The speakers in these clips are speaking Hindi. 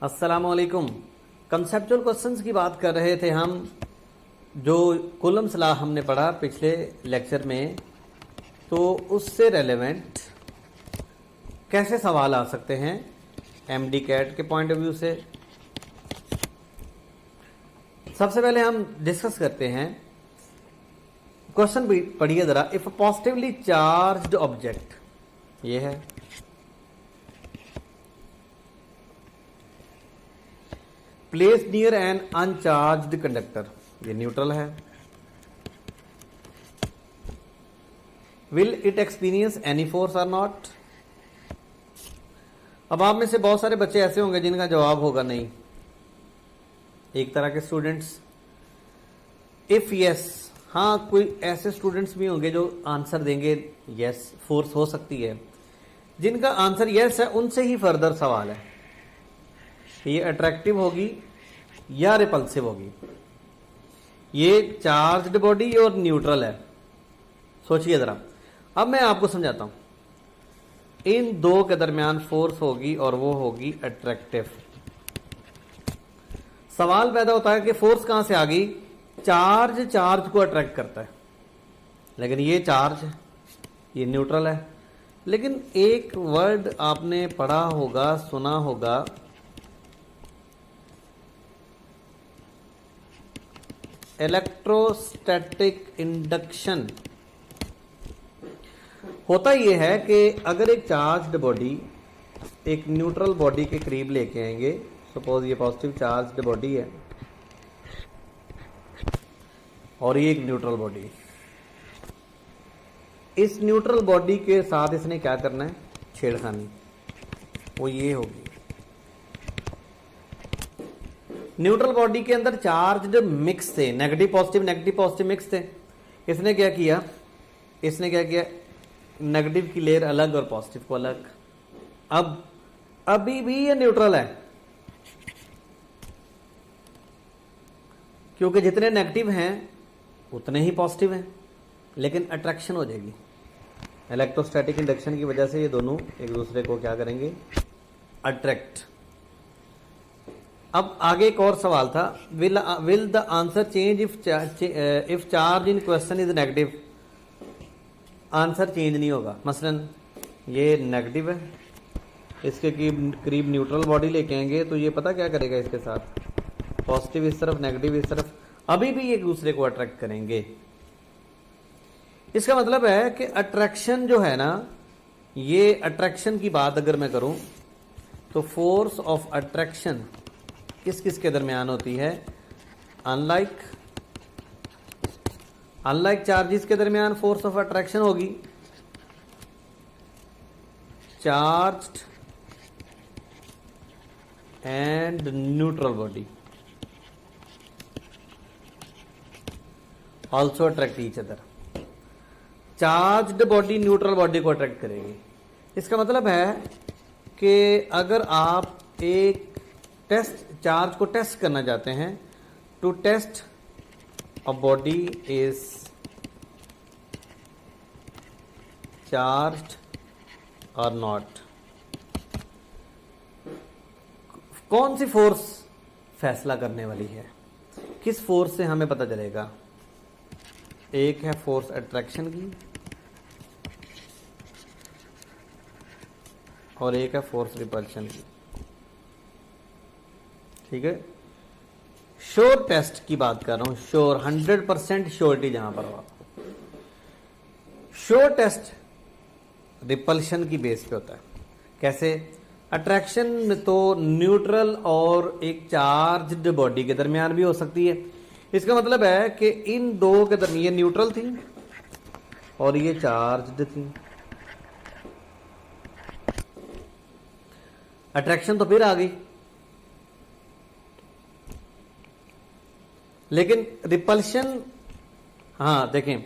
अस्सलामुअलैकुम। कंसेप्चुअल क्वेश्चंस की बात कर रहे थे हम, जो कूलम्स लॉ हमने पढ़ा पिछले लेक्चर में, तो उससे रेलेवेंट कैसे सवाल आ सकते हैं एमडी कैट के पॉइंट ऑफ व्यू से। सबसे पहले हम डिस्कस करते हैं, क्वेश्चन पढ़िए जरा। इफ पॉजिटिवली चार्ज्ड ऑब्जेक्ट, ये है, place near an uncharged conductor, ये न्यूट्रल है, will it experience any force और नॉट। अब आप में से बहुत सारे बच्चे ऐसे होंगे जिनका जवाब होगा नहीं। एक तरह के स्टूडेंट्स, इफ यस, हाँ कोई ऐसे स्टूडेंट्स भी होंगे जो आंसर देंगे यस फोर्स हो सकती है। जिनका आंसर यस है उनसे ही फर्दर सवाल है, ये अट्रैक्टिव होगी या रिपल्सिव होगी। ये चार्ज्ड बॉडी और न्यूट्रल है, सोचिए जरा। अब मैं आपको समझाता हूं, इन दो के दरमियान फोर्स होगी और वो होगी अट्रैक्टिव। सवाल पैदा होता है कि फोर्स कहां से आ गई। चार्ज को अट्रैक्ट करता है, लेकिन ये चार्ज है, ये न्यूट्रल है। लेकिन एक वर्ड आपने पढ़ा होगा, सुना होगा, इलेक्ट्रोस्टैटिक इंडक्शन। होता यह है कि अगर एक चार्ज्ड बॉडी एक न्यूट्रल बॉडी के करीब लेके आएंगे, सपोज ये पॉजिटिव चार्ज्ड बॉडी है और ये एक न्यूट्रल बॉडी, इस न्यूट्रल बॉडी के साथ इसने क्या करना है, छेड़खानी, वो ये होगी। न्यूट्रल बॉडी के अंदर चार्ज्ड मिक्स थे, नेगेटिव पॉजिटिव मिक्स थे। इसने क्या किया, नेगेटिव की लेयर अलग और पॉजिटिव को अलग। अब अभी भी ये न्यूट्रल है, क्योंकि जितने नेगेटिव हैं उतने ही पॉजिटिव हैं, लेकिन अट्रैक्शन हो जाएगी। इलेक्ट्रोस्टैटिक इंडक्शन की वजह से ये दोनों एक दूसरे को क्या करेंगे, अट्रैक्ट। अब आगे एक और सवाल था, will the answer change if charge in question is negative. Answer change नहीं होगा। मसलन ये नेगेटिव है, इसके करीब न्यूट्रल बॉडी लेके आएंगे तो ये पता क्या करेगा, इसके साथ पॉजिटिव इस तरफ, नेगेटिव इस तरफ, अभी भी एक दूसरे को अट्रैक्ट करेंगे। इसका मतलब है कि अट्रैक्शन जो है ना, ये अट्रैक्शन की बात अगर मैं करूं तो फोर्स ऑफ अट्रैक्शन किस किस के दरमियान होती है। अनलाइक चार्जेस के दरमियान फोर्स ऑफ अट्रैक्शन होगी। Charged and neutral body also attract each other. Charged body neutral body को अट्रैक्ट करेगी। इसका मतलब है कि अगर आप एक चार्ज को टेस्ट करना चाहते हैं, to test a body is charged और नॉट, कौन सी फोर्स फैसला करने वाली है, किस फोर्स से हमें पता चलेगा। एक है फोर्स अट्रैक्शन की और एक है फोर्स रिपल्शन की, ठीक है। श्योर टेस्ट की बात कर रहा हूं, श्योर 100% श्योरिटी जहां पर हो। श्योर टेस्ट रिपल्शन की बेस पे होता है। कैसे? अट्रैक्शन में तो न्यूट्रल और एक चार्ज्ड बॉडी के दरमियान भी हो सकती है। इसका मतलब है कि इन दो के दरमियान ये न्यूट्रल थी और ये चार्ज्ड थी। अट्रैक्शन तो फिर आ गई, लेकिन रिपल्शन, हाँ देखें,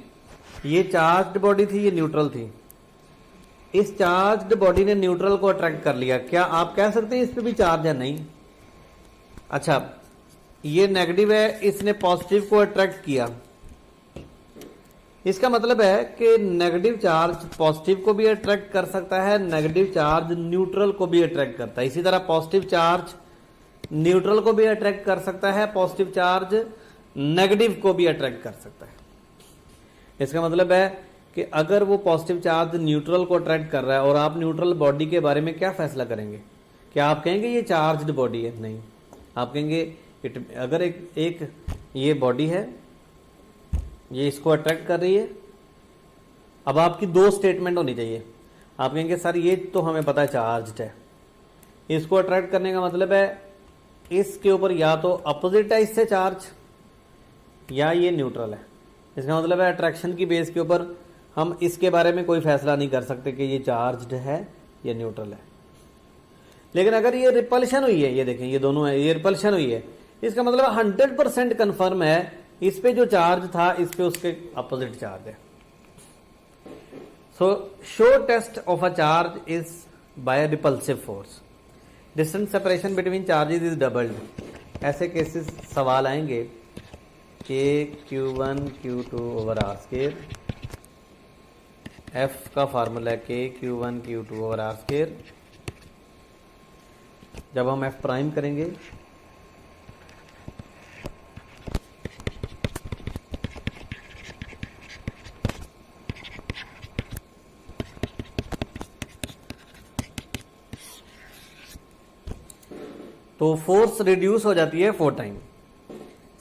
ये चार्ज्ड बॉडी थी, ये न्यूट्रल थी। इस चार्ज्ड बॉडी ने न्यूट्रल को अट्रैक्ट कर लिया। क्या आप कह सकते हैं इस पे भी चार्ज है? नहीं। अच्छा, ये नेगेटिव है, इसने पॉजिटिव को अट्रैक्ट किया। इसका मतलब है कि नेगेटिव चार्ज पॉजिटिव को भी अट्रैक्ट कर सकता है, नेगेटिव चार्ज न्यूट्रल को भी अट्रैक्ट करता है। इसी तरह पॉजिटिव चार्ज न्यूट्रल को भी अट्रैक्ट कर सकता है, पॉजिटिव चार्ज नेगेटिव को भी अट्रैक्ट कर सकता है। इसका मतलब है कि अगर वो पॉजिटिव चार्ज न्यूट्रल को अट्रैक्ट कर रहा है और आप न्यूट्रल बॉडी के बारे में क्या फैसला करेंगे? क्या आप कहेंगे ये चार्ज्ड बॉडी है? नहीं, आप कहेंगे अगर एक ये बॉडी है, ये इसको अट्रैक्ट कर रही है। अब आपकी दो स्टेटमेंट होनी चाहिए। आप कहेंगे सर ये तो हमें पता है चार्ज्ड है, इसको अट्रैक्ट करने का मतलब है इसके ऊपर या तो अपोजिट है इससे चार्ज, या ये न्यूट्रल है। इसका मतलब है अट्रैक्शन की बेस के ऊपर हम इसके बारे में कोई फैसला नहीं कर सकते कि ये चार्ज्ड है या न्यूट्रल है। लेकिन अगर ये रिपल्शन हुई है, ये देखें ये दोनों है, ये रिपल्शन हुई है, इसका मतलब 100% कंफर्म है इस पे जो चार्ज था इस पे उसके अपोजिट चार्ज है। So sure test of a charge is by repulsive force. Distance separation between charges is doubled. ऐसे केसेस सवाल आएंगे कि Q1 Q2 over r square, F का फार्मूला है कि Q1 Q2 over r square. जब हम F प्राइम करेंगे तो फोर्स रिड्यूस हो जाती है 4 time.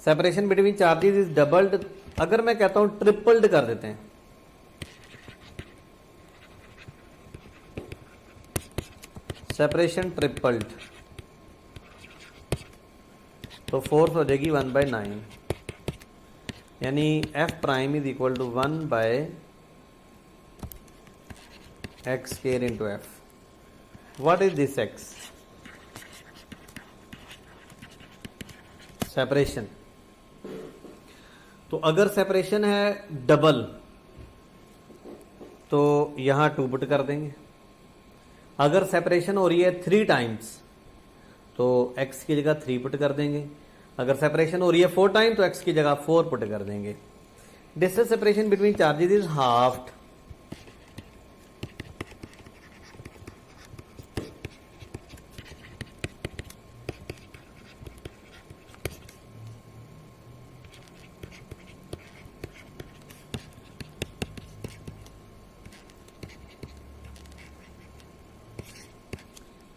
Separation between charges is doubled. अगर मैं कहता हूं ट्रिपल्ड कर देते हैं, सेपरेशन ट्रिपल्ड, तो फोर्स हो जाएगी 1/9, यानी F prime is equal to 1/x square into F। What is this x? Separation. तो अगर सेपरेशन है डबल तो यहां 2 पुट कर देंगे। अगर सेपरेशन हो रही है 3 टाइम्स तो x की जगह 3 पुट कर देंगे। अगर सेपरेशन हो रही है 4 टाइम तो x की जगह 4 पुट कर देंगे। Distance separation between charges is halved.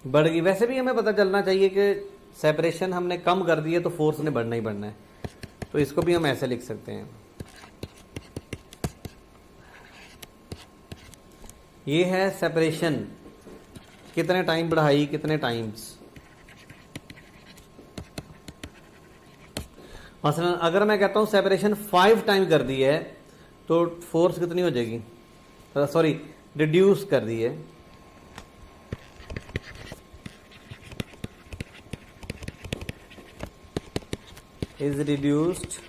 बढ़ गई। वैसे भी हमें पता चलना चाहिए कि सेपरेशन हमने कम कर दी है तो फोर्स ने बढ़ना ही बढ़ना है, तो इसको भी हम ऐसे लिख सकते हैं। ये है सेपरेशन, कितने टाइम बढ़ाई, कितने टाइम्स। मसलन अगर मैं कहता हूं सेपरेशन 5 टाइम कर दी है तो फोर्स कितनी हो जाएगी? सॉरी, रिड्यूस कर दी है। is reduced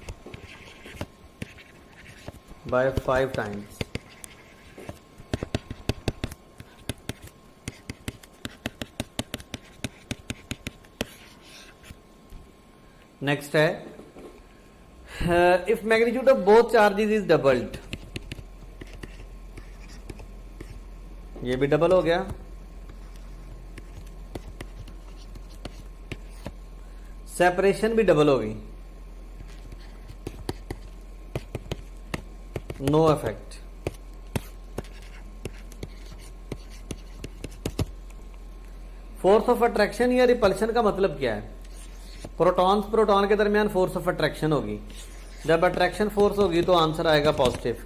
by 5 times. Next है if magnitude of both charges is doubled, ये भी डबल हो गया। सेपरेशन भी डबल हो गई, no effect. Force of attraction या रिपल्शन का मतलब क्या है? प्रोटॉन्स प्रोटॉन के दरमियान फोर्स ऑफ अट्रैक्शन होगी। जब अट्रैक्शन फोर्स होगी तो आंसर आएगा पॉजिटिव,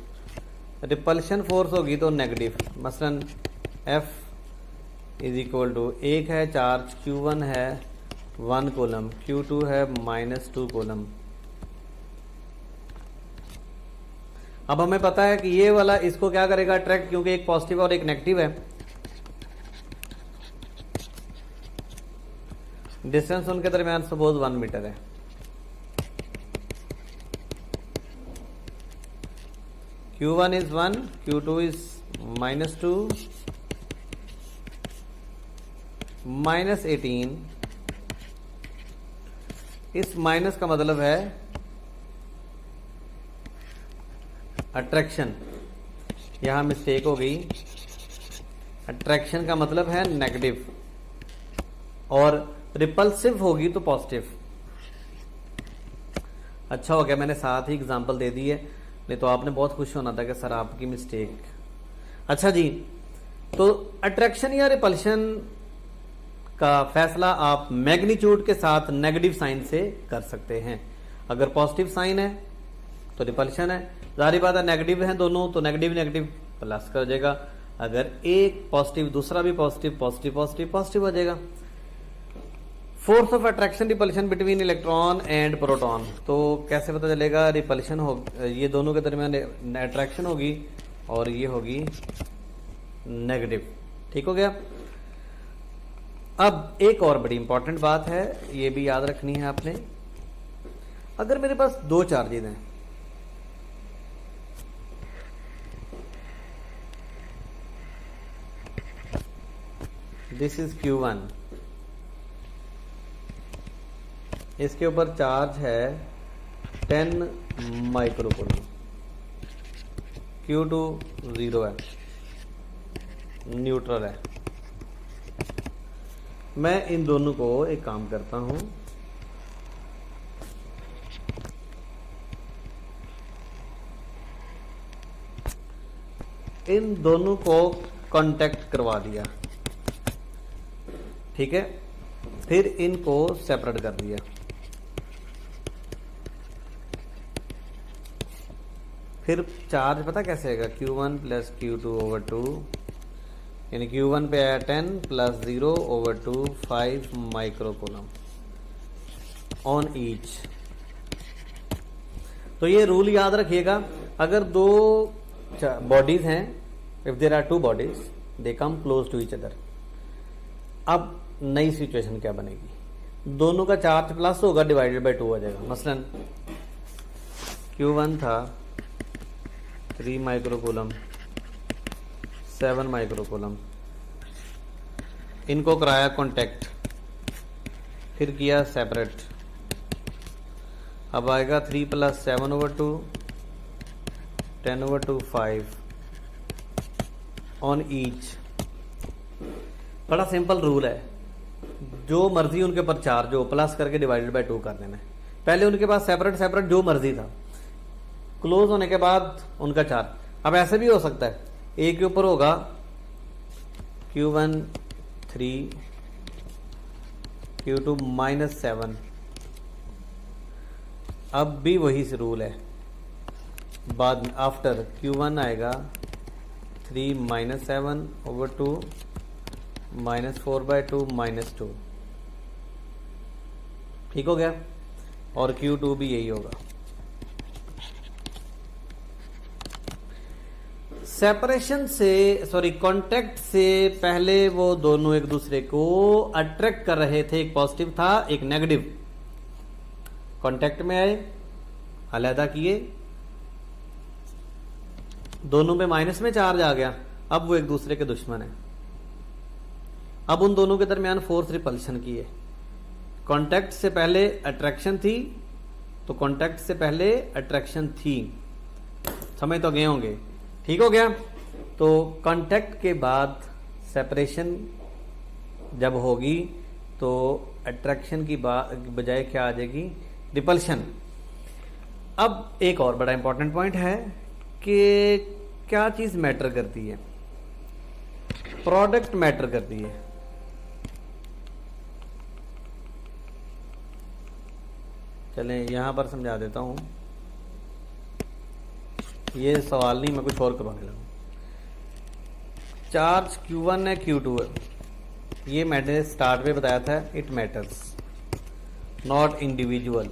रिपल्शन फोर्स होगी तो नेगेटिव। मसलन F इज इक्वल टू, एक है चार्ज Q1 है 1 कूलम, Q2 है -2 कूलम। अब हमें पता है कि ये वाला इसको क्या करेगा? अट्रैक्ट, क्योंकि एक पॉजिटिव और एक नेगेटिव है। डिस्टेंस उनके दरमियान सपोज 1 मीटर है। Q1 is 1, Q2 is -2, -18। इस माइनस का मतलब है अट्रैक्शन, यहां मिस्टेक हो गई। अट्रैक्शन का मतलब है नेगेटिव, और रिपल्सिव होगी तो पॉजिटिव। अच्छा हो गया मैंने साथ ही एग्जांपल दे दी है, नहीं तो आपने बहुत खुश होना था कि सर आपकी मिस्टेक। अच्छा जी, तो अट्रैक्शन या रिपल्शन का फैसला आप मैग्नीट्यूड के साथ नेगेटिव साइन से कर सकते हैं। अगर पॉजिटिव साइन है तो रिपल्शन है, जाहिर बात है नेगेटिव है दोनों तो नेगेटिव नेगेटिव प्लस कर जाएगा, अगर एक पॉजिटिव दूसरा भी पॉजिटिव पॉजिटिव पॉजिटिव पॉजिटिव हो जाएगा। Force of attraction repulsion between electron and proton, तो कैसे पता चलेगा? रिपल्शन हो, ये दोनों के दरमियान अट्रैक्शन होगी और ये होगी नेगेटिव। ठीक हो गया। अब एक और बड़ी इंपॉर्टेंट बात है, ये भी याद रखनी है आपने। अगर मेरे पास दो चार्जेस हैं, दिस इज Q1, इसके ऊपर चार्ज है 10 माइक्रोकूलम, Q2 0 है, न्यूट्रल है। मैं इन दोनों को एक काम करता हूं, इन दोनों को कांटेक्ट करवा दिया, ठीक है, फिर इनको सेपरेट कर दिया। फिर चार्ज पता कैसे आएगा? Q1 प्लस Q2 ओवर 2, यानी Q1 पे आया 10 plus 0 over 2 5 microcoulomb on each. तो ये रूल याद रखिएगा, अगर दो बॉडीज हैं, if there are two bodies they come close to each other. अब नई सिचुएशन क्या बनेगी? दोनों का चार्ज प्लस होगा, डिवाइडेड बाय 2 हो जाएगा। मसलन Q1 था 3 माइक्रोकूलम 7 माइक्रोकूलम, इनको कराया कांटेक्ट, फिर किया सेपरेट। अब आएगा 3 plus 7 over 2 10 over 2 5 on each. बड़ा सिंपल रूल है, जो मर्जी उनके ऊपर चार्ज हो प्लस करके डिवाइडेड बाय 2 कर देना है। पहले उनके पास सेपरेट सेपरेट जो मर्जी था, क्लोज होने के बाद उनका चार्ज। अब ऐसे भी हो सकता है, ए के ऊपर होगा Q1 3 Q2 -7, अब भी वही से रूल है, बाद में आफ्टर Q1 आएगा 3 -7 ओवर 2 -4/2 -2। ठीक हो गया। और Q2 भी यही होगा। सेपरेशन से कांटेक्ट से पहले वो दोनों एक दूसरे को अट्रैक्ट कर रहे थे, एक पॉजिटिव था एक नेगेटिव। कांटेक्ट में आए, अलहदा किए, दोनों पे माइनस में चार्ज आ गया, अब वो एक दूसरे के दुश्मन है। अब उन दोनों के दरमियान फोर्स रिपल्शन की है। कांटेक्ट से पहले अट्रैक्शन थी, तो कांटेक्ट से पहले अट्रैक्शन थी, समझ तो गए होंगे। ठीक हो गया। तो कांटेक्ट के बाद सेपरेशन जब होगी तो अट्रैक्शन की बजाय क्या आ जाएगी? रिपल्शन। अब एक और बड़ा इंपॉर्टेंट पॉइंट है कि क्या चीज मैटर करती है? प्रोडक्ट मैटर करती है। चलें यहां पर समझा देता हूं, ये सवाल नहीं, मैं कुछ और करवाने लगा। चार्ज Q1 है Q2 है, ये मैंने स्टार्ट में बताया था, इट मैटर्स नॉट इंडिविजुअल।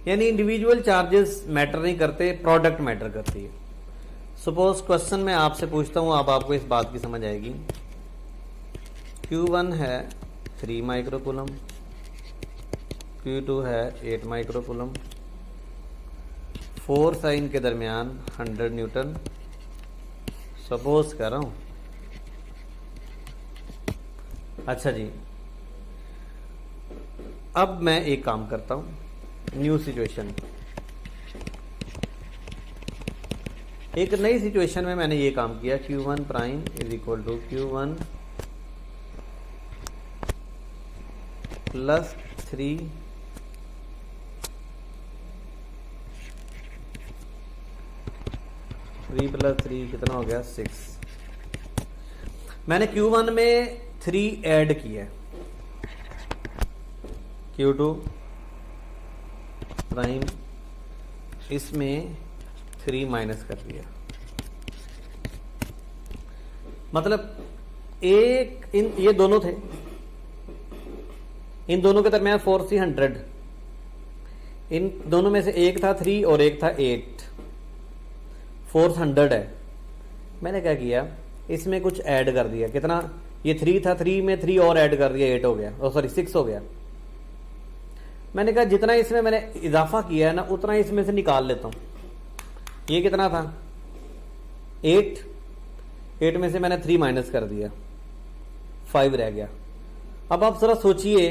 यानी इंडिविजुअल चार्जेस मैटर नहीं करते, प्रोडक्ट मैटर करती है। सपोज क्वेश्चन मैं आपसे पूछता हूं, अब आपको इस बात की समझ आएगी। Q1 है 3 माइक्रोकूलम, Q2 है 8 माइक्रोकूलम, फोर्स है इनके दरमियान 100 न्यूटन। सपोज कर रहा हूं। अच्छा जी, अब मैं एक काम करता हूं, न्यू सिचुएशन। एक नई सिचुएशन में मैंने ये काम किया, Q1 prime is equal to Q1 plus 3 plus 3 कितना हो गया 6। मैंने Q1 में 3 ऐड किया, Q2 प्राइम इसमें 3 माइनस कर दिया। मतलब एक ये दोनों थे, इन दोनों के दरमियान 4C100, इन दोनों में से एक था 3 और एक था 8, 400 है। मैंने क्या किया, इसमें कुछ ऐड कर दिया। कितना, ये 3 था, 3 में 3 और ऐड कर दिया, 8 हो गया, सॉरी 6 हो गया। मैंने कहा जितना इसमें मैंने इजाफा किया है ना उतना इसमें से निकाल लेता हूं। ये कितना था 8 में से मैंने 3 माइनस कर दिया, 5 रह गया। अब आप जरा सोचिए,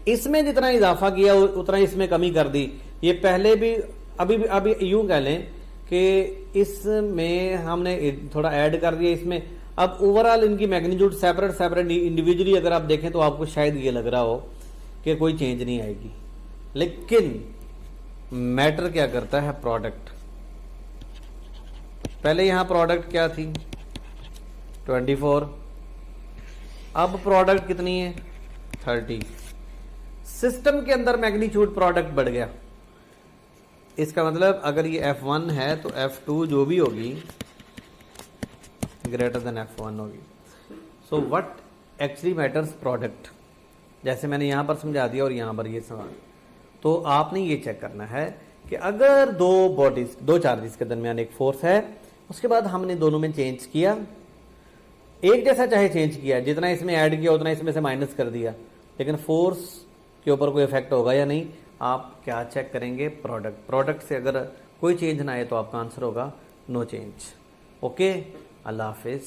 इसमें जितना इजाफा किया उतना इसमें कमी कर दी। ये पहले भी अभी यूं कह लें कि इसमें हमने थोड़ा ऐड कर दिया इसमें। अब ओवरऑल इनकी मैग्नीट्यूड सेपरेट इंडिविजुअली अगर आप देखें तो आपको शायद ये लग रहा हो कि कोई चेंज नहीं आएगी, लेकिन मैटर क्या करता है, प्रोडक्ट। पहले यहां प्रोडक्ट क्या थी 24, अब प्रोडक्ट कितनी है 30। सिस्टम के अंदर मैग्नीट्यूड प्रोडक्ट बढ़ गया। इसका मतलब अगर ये F1 है तो F2 जो भी होगी ग्रेटर देन F1 होगी। So what actually matters, product. जैसे मैंने यहां पर समझा दिया और यहां पर ये सवाल। तो आपने ये चेक करना है कि अगर दो चार्जेस के दरमियान एक फोर्स है, उसके बाद हमने दोनों में चेंज किया, एक जैसा चाहे चेंज किया, जितना इसमें ऐड किया उतना इसमें से माइनस कर दिया, लेकिन फोर्स के ऊपर कोई इफेक्ट होगा या नहीं, आप क्या चेक करेंगे, प्रोडक्ट से अगर कोई चेंज ना आए तो आपका आंसर होगा नो चेंज। ओके, अल्लाह हाफिज।